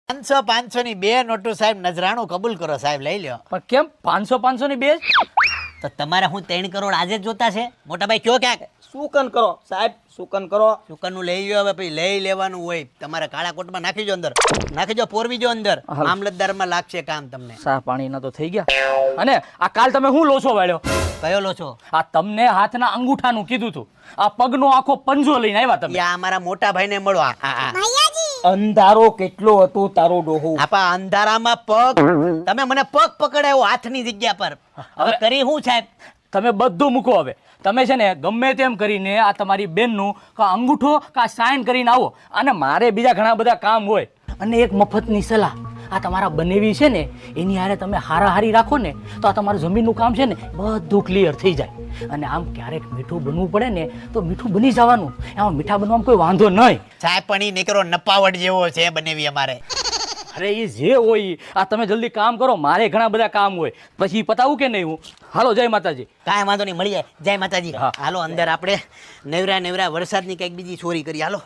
500 ની 2 નોટો સાહેબ નજરાણું કબૂલ કરો સાહેબ, લઈ લ્યો. પણ કેમ 500 ની બે જ? તો તમારે હું 3 કરોડ આજે જ જોતા છે મોટા ભાઈ? કયો ક્યાંક સુકન કરો સાહેબ, સુકન કરો. દુકાનનું લઈ લ્યો. હવે પછી લઈ લેવાનું હોય તમારે કાળા કોટમાં નાખી જો, અંદર નાખી જો, પોરવી જો અંદર. મામલતદારમાં લાગશે કામ તમને. સા પાણીના તો થઈ ગયા. અને આ કાલ તમે શું લોચો વાળ્યો? કયો લો છો? આ તમને હાથના અંગૂઠાનું કીધું તું, આ પગનો આખો પંજો લઈને આવ્યા તમે. યા અમારા મોટા ભાઈને મળો. અંધારો કેટલો હતો તારો ડોહો? આપા અંધારામાં પગ, તમે મને પગ પકડાયો હાથની જગ્યા પર. હવે કરી હું સાહેબ? તમે બધું મૂકો હવે. તમે છે ને ગમે તેમ કરીને આ તમારી બેનનું કા અંગૂઠો કા સાઇન કરીને આવો. અને મારે બીજા ઘણા બધા કામ હોય. અને એક મફતની સલાહ, આ તમારા બનેવી છે ને એની હારે તમે હારાહારી રાખો ને તો આ તમારું જમીનનું કામ છે ને બધું ક્લિયર થઈ જાય. અને આમ ક્યારેક મીઠું બનવું પડે ને તો મીઠું બની જવાનું. એમાં મીઠા બનવામાં કોઈ વાંધો નહીં. સાહેબ પણ ઈ નીકળો નપાવટ જેવો છે બનેવી અમારે. અરે એ જે હોય આ તમે જલ્દી કામ કરો, મારે ઘણા બધા કામ હોય. પછી પતાવું કે નહીં હું? હાલો, જય માતાજી. કાંઈ વાંધો નહીં, મળીએ. જય માતાજી. હા. હાલો અંદર આપણે નેવરા વરસાદની કંઈક બીજી ચોરી કરી. હાલો.